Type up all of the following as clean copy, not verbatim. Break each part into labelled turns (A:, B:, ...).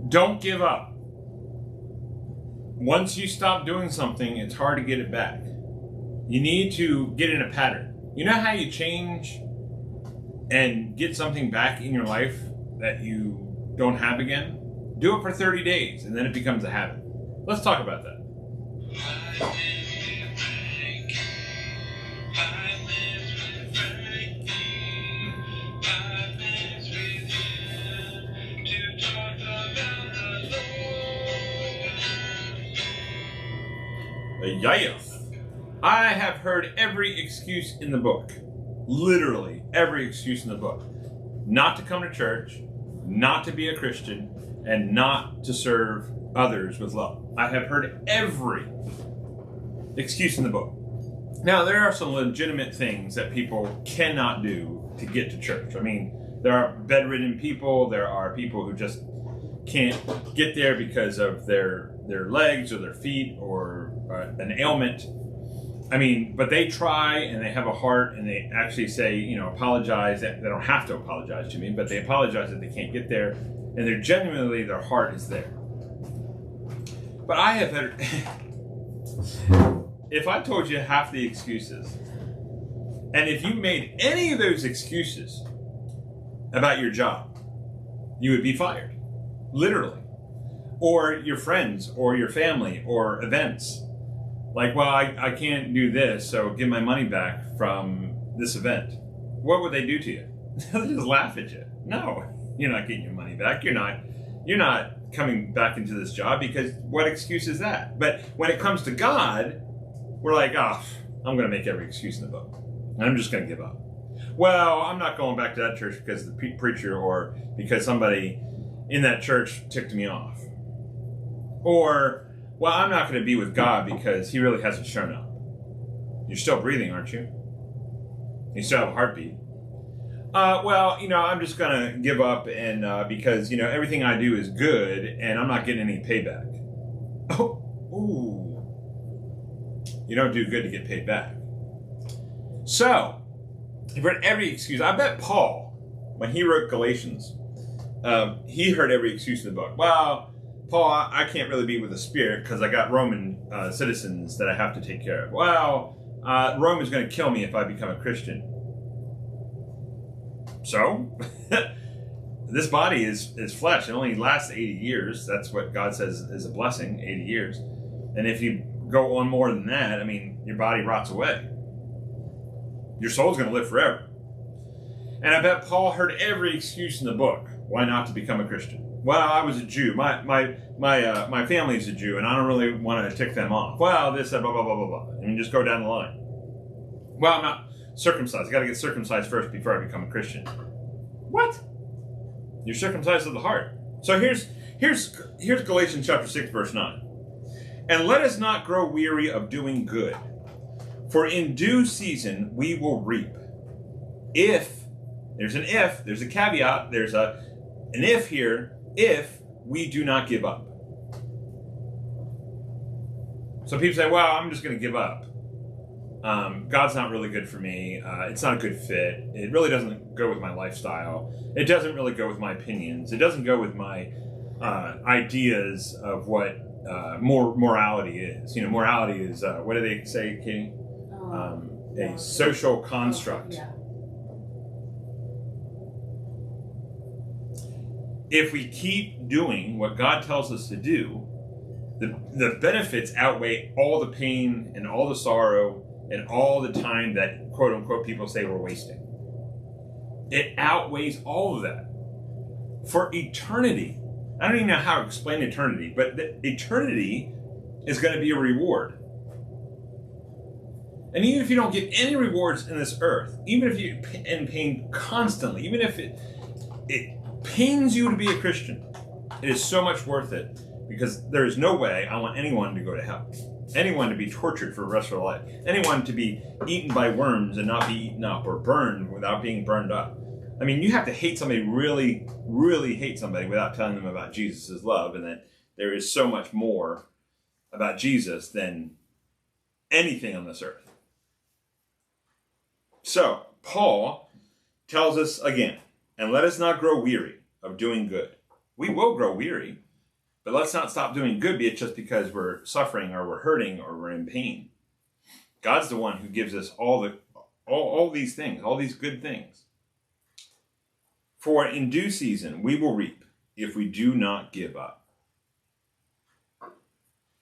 A: Don't give up. Once you stop doing something, it's hard to get it back. You need to get in a pattern. You know how you change and get something back in your life that you don't have again? Do it for 30 days and then it becomes a habit. Let's talk about that. Yes. I have heard every excuse in the book. Literally every excuse in the book. Not to come to church, not to be a Christian, and not to serve others with love. I have heard every excuse in the book. Now, there are some legitimate things that people cannot do to get to church. I mean, there are bedridden people, there are people who just can't get there because of their legs or their feet or an ailment. I mean, but they try and they have a heart and they actually say, apologize. They don't have to apologize to me, but they apologize that they can't get there. And they're genuinely, their heart is there. But I have had, if I told you half the excuses, and if you made any of those excuses about your job, you would be fired. Literally. Or your friends, or your family, or events. Like, well, I can't do this, so give my money back from this event. What would they do to you? They'll just laugh at you. No, you're not getting your money back. You're not coming back into this job, because what excuse is that? But when it comes to God, we're like, I'm going to make every excuse in the book. I'm just going to give up. Well, I'm not going back to that church because the preacher or because somebody in that church ticked me off. Or, well, I'm not going to be with God because he really hasn't shown up. You're still breathing, aren't you? You still have a heartbeat. I'm just going to give up and because, everything I do is good and I'm not getting any payback. Oh, ooh. You don't do good to get paid back. So, you've heard every excuse. I bet Paul, when he wrote Galatians, he heard every excuse in the book. Well, Paul, I can't really be with the Spirit because I got Roman citizens that I have to take care of. Well, Rome is going to kill me if I become a Christian. So, this body is flesh. It only lasts 80 years. That's what God says is a blessing, 80 years. And if you go on more than that, your body rots away. Your soul's going to live forever. And I bet Paul heard every excuse in the book why not to become a Christian. Well, I was a Jew. My family's a Jew, and I don't really want to tick them off. Well, this, blah, blah, blah, blah, blah. And you just go down the line. Well, I'm not circumcised. I got to get circumcised first before I become a Christian. What? You're circumcised of the heart. So here's Galatians chapter 6, verse 9. And let us not grow weary of doing good, for in due season we will reap. If, there's a caveat, there's an if here, if we do not give up. So people say, well, I'm just going to give up. God's not really good for me. It's not a good fit. It really doesn't go with my lifestyle. It doesn't really go with my opinions. It doesn't go with my ideas of what morality is. Morality is, what do they say, Katie? A social construct.
B: Yeah.
A: If we keep doing what God tells us to do, the benefits outweigh all the pain and all the sorrow and all the time that, quote unquote, people say we're wasting. It outweighs all of that. For eternity, I don't even know how to explain eternity, but eternity is going to be a reward. And even if you don't get any rewards in this earth, even if you're in pain constantly, even if it pains you to be a Christian, it is so much worth it, because there is no way I want anyone to go to hell. Anyone to be tortured for the rest of their life. Anyone to be eaten by worms and not be eaten up, or burned without being burned up. You have to hate somebody, really, really hate somebody without telling them about Jesus' love, and that there is so much more about Jesus than anything on this earth. So, Paul tells us again, and let us not grow weary of doing good. We will grow weary. But let's not stop doing good, be it just because we're suffering or we're hurting or we're in pain. God's the one who gives us all these things, all these good things. For in due season we will reap if we do not give up.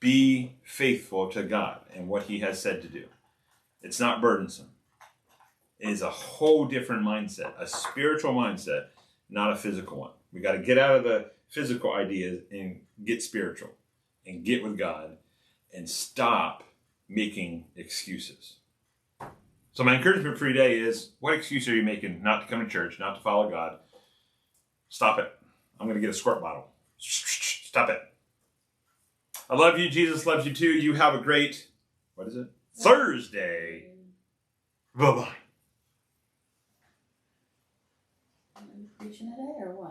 A: Be faithful to God and what he has said to do. It's not burdensome. It is a whole different mindset, a spiritual mindset, not a physical one. We got to get out of the physical ideas and get spiritual and get with God and stop making excuses. So my encouragement for you today is, what excuse are you making not to come to church, not to follow God? Stop it. I'm going to get a squirt bottle. Stop it. I love you. Jesus loves you too. You have a great, what is it? Thursday. Bye-bye.
B: Are you preaching today or what?